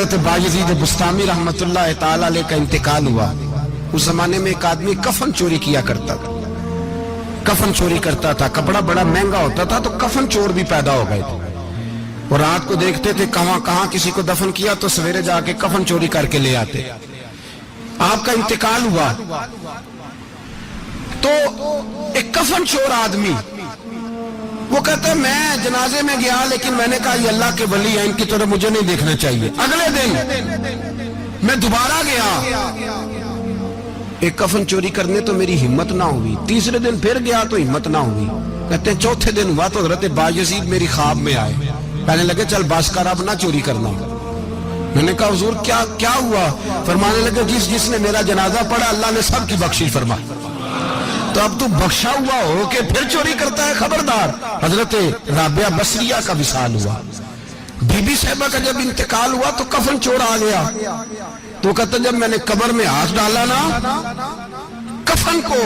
حضرت बायजीद बुस्तामी रहमतुल्लाह ताला अलैह का इंतकाल हुआ। उस जमाने में एक आदमी कफन चोरी किया करता था, कफन चोरी करता था, कपड़ा बड़ा महंगा होता था, तो कफन चोर भी पैदा हो गए थे। और रात को देखते थे कहां कहां किसी को दफन किया, तो सवेरे जाके कफन चोरी करके ले आते। आपका इंतकाल हुआ तो एक कफन चोर आदमी वो कहता है मैं जनाजे में गया, लेकिन मैंने कहा ये अल्लाह के वली हैं, इनकी तरफ मुझे नहीं देखना चाहिए। अगले दिन मैं दोबारा गया, एक कफन चोरी करने तो मेरी हिम्मत ना हुई। तीसरे दिन फिर गया तो हिम्मत ना हुई। कहते हैं चौथे दिन हुआ तो हजरत बायजीद मेरी ख्वाब में आए, कहने लगे चल बस कर, अब ना चोरी करना। मैंने कहा हुजूर क्या क्या हुआ? फरमाने लगे जिसने मेरा जनाजा पढ़ा अल्लाह ने सबकी बख्शिश फरमा। तो अब तू बख्शा हुआ हो कि फिर चोरी करता है, खबरदार। हजरत राबिया बसरिया का विसाल हुआ। बीबी साहिबा का जब इंतकाल हुआ तो कफन चोर आ गया। तो कहता जब मैंने कब्र में हाथ डाला ना, कफन को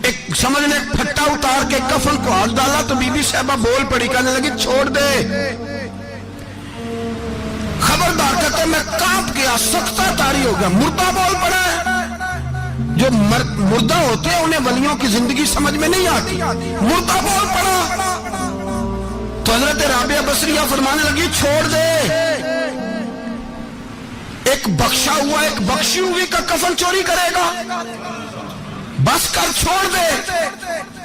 एक समझ ले फट्टा उतार के कफन को हाथ डाला, तो बीबी साहिबा बोल पड़ी, कहने लगी छोड़ दे, खबरदार। कहते मैं कांप गया, सख्ता तारी हो गया। मुर्दा बोल पड़ा है। जो मुर्दा होते हैं उन्हें वलियों की जिंदगी समझ में नहीं आती, मुर्दा बोल पड़ा। तो हजरत राबिया बसरिया फरमाने लगी छोड़ दे, एक बख्शा हुआ एक बख्शी हुई का कफन चोरी करेगा, बस कर, छोड़ दे।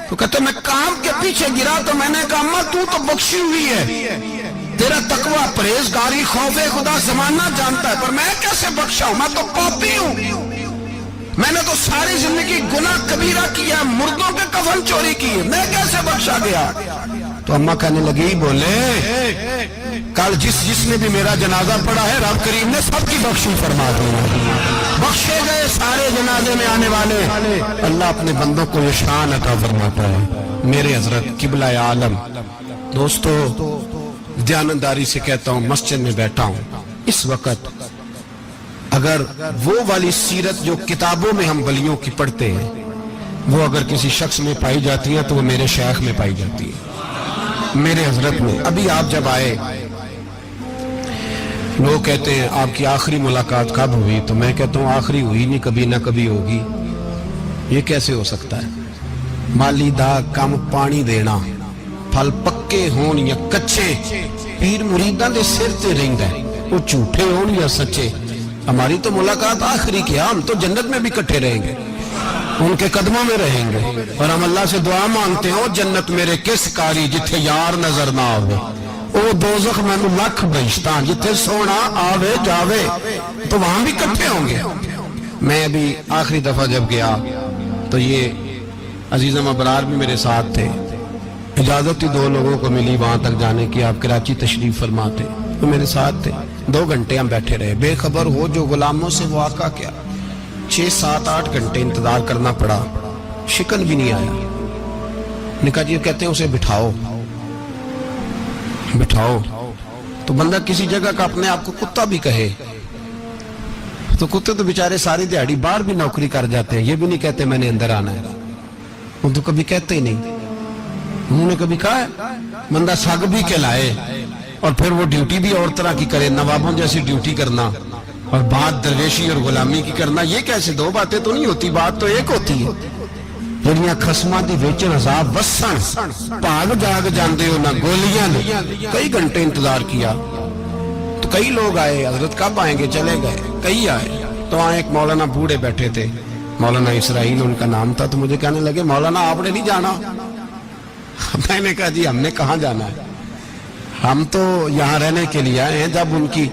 तो कहते मैं काम के पीछे गिरा तो मैंने कहा अम्मा तू तो बख्शी हुई है, तेरा तकवा परहेजगारी खौफे खुदा जमाना जानता है, पर मैं कैसे बख्शा हूं? मैं तो पापी हूं, मैंने तो सारी जिंदगी गुनाह कबीरा किया, मुर्दों के कफन चोरी किए, मैं कैसे बख्शा गया? तो अम्मा कहने लगी बोले कल जिसने भी मेरा जनाजा पढ़ा है रब करीम ने सबकी बख्शी फरमा दी, बख्शे गए सारे जनाजे में आने वाले। अल्लाह अपने बंदों को ये शान अता फरमाता है। मेरे हजरत किबला आलम दोस्तों, ध्यानदारी से कहता हूं, मस्जिद में बैठा हूं इस वक्त, अगर वो वाली सीरत जो किताबों में हम वलियों की पढ़ते हैं वो अगर किसी शख्स में पाई जाती है तो वो मेरे शेख में पाई जाती है, मेरे हजरत में। अभी आप जब आए लोग कहते हैं आपकी आखिरी मुलाकात कब हुई, तो मैं कहता हूं आखिरी हुई नहीं, कभी ना कभी होगी। ये कैसे हो सकता है? माली दा कम पानी देना, फल पक्के होन या कच्चे, पीर मुरीदां दे सिर ते रहिंदा है, वो झूठे होन या सच्चे। हमारी तो मुलाकात आखिरी की, हम तो जन्नत में भी इकट्ठे रहेंगे, उनके कदमों में रहेंगे। और हम अल्लाह से दुआ मांगते हैं, ओ जन्नत मेरे किस कारी जिथे यार नजर ना आवे, ओ दोज़ख मैनू लख बहिश्तान जिथे सोना आवे जावे, तो वहां भी इकट्ठे होंगे। मैं अभी आखिरी दफा जब गया तो ये अजीज़म अबरार भी मेरे साथ थे, इजाजत ही 2 लोगों को मिली वहां तक जाने की, आप कराची तशरीफ फरमाते तो मेरे साथ थे। 2 घंटे हम बैठे रहे, बेखबर हो जो गुलामों से वो आका क्या। 6, 7, 8 घंटे इंतजार करना पड़ा, शिकन भी नहीं आया। निका जी कहते हैं उसे बिठाओ बिठाओ। तो बंदा किसी जगह का अपने आप को कुत्ता भी कहे, तो कुत्ते तो बेचारे सारी दिहाड़ी बाहर भी नौकरी कर जाते हैं, ये भी नहीं कहते मैंने अंदर आना है, वो तो कभी कहते ही नहीं। उन्होंने कभी कहा है बंदा सग भी कहलाए और फिर वो ड्यूटी भी और तरह की करे, नवाबों जैसी ड्यूटी करना और बात दरवेशी और गुलामी की करना, ये कैसे? 2 बातें तो नहीं होती, बात तो एक होती है। ਜਿਹੜੀਆਂ ਖਸਮਾਂ ਦੀ ਵੇਚਣ ਹਜ਼ਾਬ ਵਸਣ ਭਾਗ ਜਾਗ ਜਾਂਦੇ ਹੋ ना गोलियां ने। कई घंटे इंतजार किया तो कई लोग आए, हजरत कब आएंगे, चले गए। कई आए तो वहां एक मौलाना बूढ़े बैठे थे, मौलाना इसराइल उनका नाम था। तो मुझे कहने लगे मौलाना आपने नहीं जाना? मैंने कहा जी हमने कहाँ जाना है, हम तो यहाँ रहने के लिए आए हैं। जब उनकी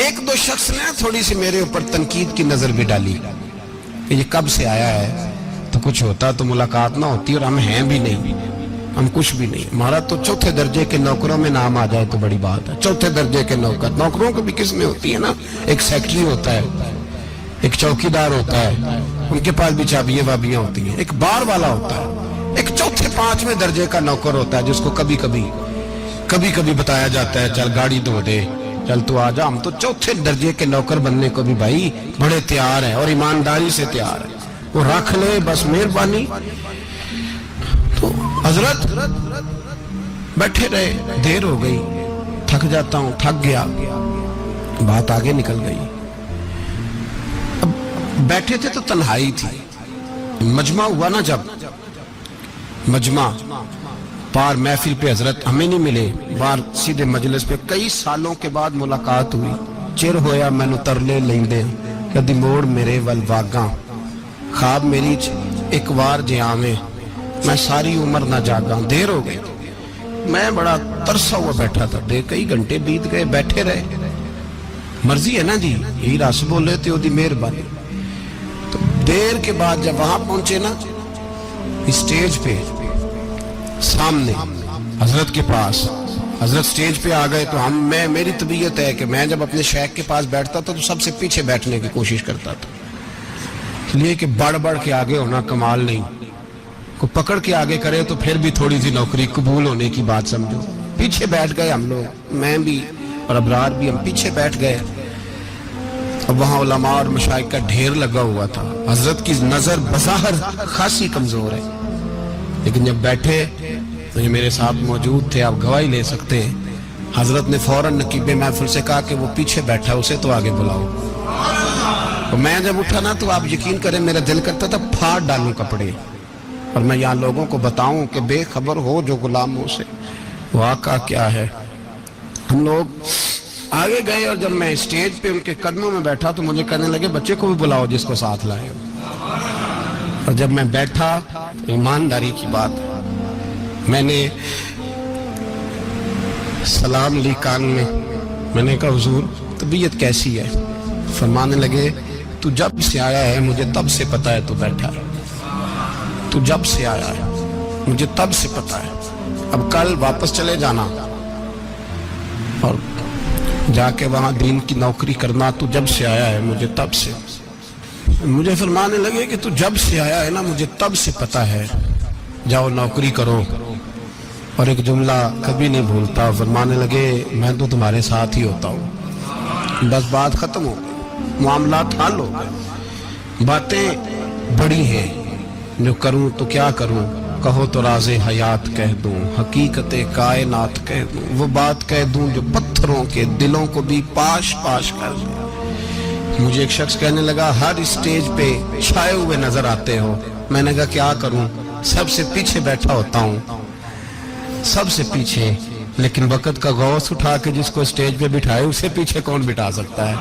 1-2 शख्स ने थोड़ी सी मेरे ऊपर तनकीद की नजर भी डाली कि ये कब से आया है, तो कुछ होता तो मुलाकात ना होती, और हम हैं भी नहीं, हम कुछ भी नहीं। हमारा तो 4थे दर्जे के नौकरों में नाम आ जाए तो बड़ी बात है। 4थे दर्जे के नौकरों को भी किसमें होती है ना, एक सेक्रेटरी होता है, एक चौकीदार होता है, उनके पास भी चाबियां वाबियां होती हैं, एक बार वाला होता है, एक 4थे 5वें दर्जे का नौकर होता है जिसको कभी कभी बताया जाता है चल गाड़ी धो दे, चल तू आ जा। हम तो 4थे दर्जे के नौकर बनने को भी भाई बड़े तैयार हैं और ईमानदारी से तैयार है, वो रख ले बस मेहरबानी। तो हजरत बैठे रहे, देर हो गई, थक जाता हूं, थक गया। बात आगे निकल गई। अब बैठे थे तो तन्हाई थी, मजमा हुआ ना जब, मजमा पार महफिल पे हजरत हमें नहीं मिले, बाहर सीधे मजलिस पे कई सालों के बाद मुलाकात हुई। चिर होया मैनू तरले लेंदे, कदी मोड़ मेरे वल वागा, ख्वाब मेरी एक बार जे आवे, मैं सारी उम्र ना जागा। देर हो गई, मैं बड़ा तरसा हुआ बैठा था, कई घंटे बीत गए, बैठे रहे। मर्जी है ना जी, यही रस बोले थे ओदी मेहरबानी। तो देर के बाद जब वहां पहुंचे ना, स्टेज पे सामने हजरत के पास, हजरत स्टेज पे आ गए तो मेरी तबीयत है कि मैं जब अपने शेख के पास बैठता था तो सबसे पीछे बैठने की कोशिश करता था, इसलिए कि बढ़ बढ़ के आगे होना कमाल नहीं, को पकड़ के आगे करे तो फिर भी थोड़ी सी नौकरी कबूल होने की बात समझो। पीछे बैठ गए हम लोग, मैं भी और अबरार भी, हम पीछे बैठ गए। अब वहां उलमा और मशाइख का ढेर लगा हुआ था। हजरत की नजर बज़ाहिर खासी कमजोर है, लेकिन जब बैठे तो मेरे साथ मौजूद थे, आप गवाही ले सकते हैं। हजरत ने फौरन नकीबे महफिल से कहा कि वो पीछे बैठा, उसे तो आगे बुलाओ। तो मैं जब उठा ना तो आप यकीन करें मेरा दिल करता था फाड़ डालूं कपड़े, और मैं यहाँ लोगों को बताऊं कि बेखबर हो जो गुलामों से, वाक़ा क्या है। हम लोग आगे गए और जब मैं स्टेज पे उनके कदमों में बैठा तो मुझे कहने लगे बच्चे को भी बुलाओ जिसको साथ लाए। और जब मैं बैठा, ईमानदारी की बात, मैंने सलाम ली कान में, मैंने कहा हुजूर तबीयत कैसी है? फरमाने लगे तू जब से आया है मुझे तब से पता है तू बैठा है, तू जब से आया है मुझे तब से पता है, अब कल वापस चले जाना और जाके वहां दीन की नौकरी करना, तू जब से आया है मुझे तब से। मुझे फरमाने लगे कि तू जब से आया है ना मुझे तब से पता है, जाओ नौकरी करो। और एक जुमला कभी नहीं भूलता, फरमाने लगे मैं तो तुम्हारे साथ ही होता हूँ। बस बात खत्म हो गई, मामलात हल हो गए। बातें बड़ी हैं, जो करूं तो क्या करूं, कहो तो राज़े हयात कह दूं, हकीकत कायनात कह दूं, वो बात कह दूं जो पत्थरों के दिलों को भी पाश पाश कर दे। मुझे एक शख्स कहने लगा हर स्टेज पे छाए हुए नजर आते हो। मैंने कहा क्या करूं, सबसे पीछे बैठा होता हूं, सबसे पीछे, लेकिन वक़्त का गौस उठा के जिसको स्टेज पे बिठाए उसे पीछे कौन बिठा सकता है।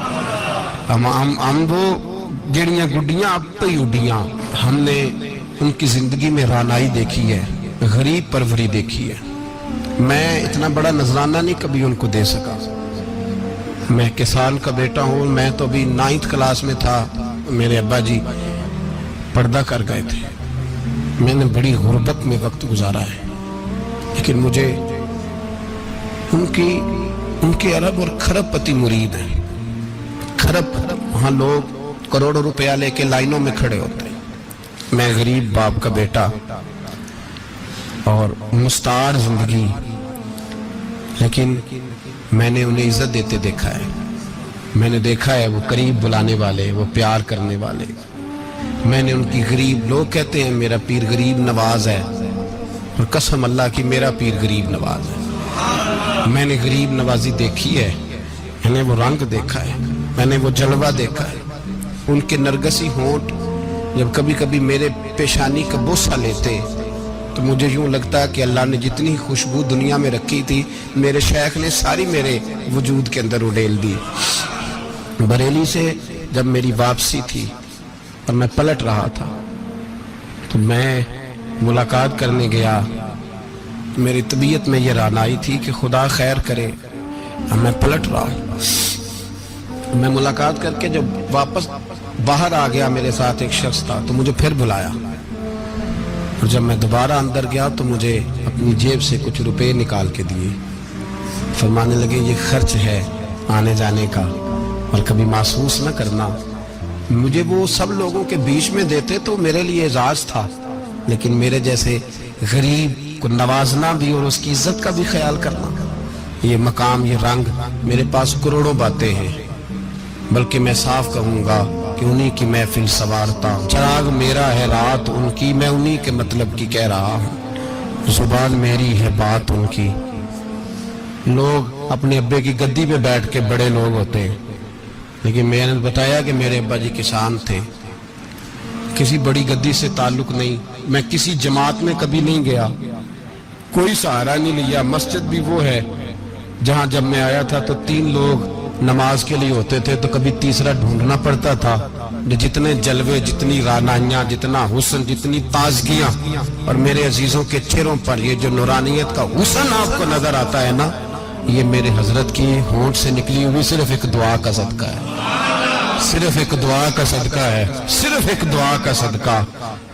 हम वो जड़ियां गुड्डियां अब तो ही उड्डियां, हमने उनकी जिंदगी में रानाई देखी है, गरीब परवरी देखी है। मैं इतना बड़ा नजराना नहीं कभी उनको दे सका। मैं किसान का बेटा हूँ, मैं तो अभी 9th क्लास में था, मेरे अब्बा जी पर्दा कर गए थे। मैंने बड़ी गुर्बत में वक्त गुजारा है, लेकिन मुझे उनके अरब और खरब पति मुरीद हैं। खरब, वहाँ लोग करोड़ों रुपया लेके लाइनों में खड़े होते हैं। मैं गरीब बाप का बेटा और मुस्तार जिंदगी, लेकिन मैंने उन्हें इज्जत देते देखा है। मैंने देखा है वो करीब बुलाने वाले, वो प्यार करने वाले। मैंने उनकी गरीब, लोग कहते हैं मेरा पीर गरीब नवाज है, और कसम अल्लाह की मेरा पीर गरीब नवाज है। मैंने गरीब नवाजी देखी है, मैंने वो रंग देखा है, मैंने वो जलवा देखा है। उनके नरगसी होंठ जब कभी कभी मेरे पेशानी का बोसा लेते तो मुझे यूं लगता कि अल्लाह ने जितनी खुशबू दुनिया में रखी थी मेरे शेख ने सारी मेरे वजूद के अंदर उड़ेल दी। बरेली से जब मेरी वापसी थी और मैं पलट रहा था तो मैं मुलाकात करने गया। मेरी तबीयत में ये रानाई थी कि खुदा खैर करे, अब मैं पलट रहा हूँ। मैं मुलाकात करके जब वापस बाहर आ गया, मेरे साथ एक शख्स था तो मुझे फिर बुलाया, और जब मैं दोबारा अंदर गया तो मुझे अपनी जेब से कुछ रुपए निकाल के दिए। फरमाने लगे ये खर्च है आने जाने का, और कभी महसूस न करना। मुझे वो सब लोगों के बीच में देते तो मेरे लिए एजाज था, लेकिन मेरे जैसे गरीब को नवाजना भी और उसकी इज्जत का भी ख्याल करना, ये मकाम, ये रंग, मेरे पास करोड़ों बातें हैं, बल्कि मैं साफ कहूंगा कि उन्हीं की महफिल सवारता हूं। चिराग मेरा है रात उनकी, मैं उन्हीं के मतलब की कह रहा हूँ। जुबान मेरी है बात उनकी। लोग अपने अब्बे की गद्दी पे बैठ के बड़े लोग होते हैं, لیکن میں نے بتایا کہ میرے ابا جی کسان تھے, کسی بڑی گدی سے تعلق نہیں, میں کسی جماعت میں کبھی نہیں گیا, کوئی سہارا نہیں لیا. مسجد بھی وہ ہے جہاں جب میں آیا تھا تو 3 لوگ نماز کے لیے ہوتے تھے, تو کبھی تیسرا ڈھونڈنا پڑتا تھا. جتنے جلوے, جتنی رانائیاں, جتنا حسن, جتنی تازگیاں, اور میرے عزیزوں کے چہروں پر یہ جو نورانیت کا حسن آپ کو نظر آتا ہے نا, یہ میرے حضرت کی ہونٹ سے نکلی ہوئی صرف ایک دعا کا صدقہ ہے, صرف ایک دعا کا صدقہ ہے, صرف ایک دعا کا صدقہ.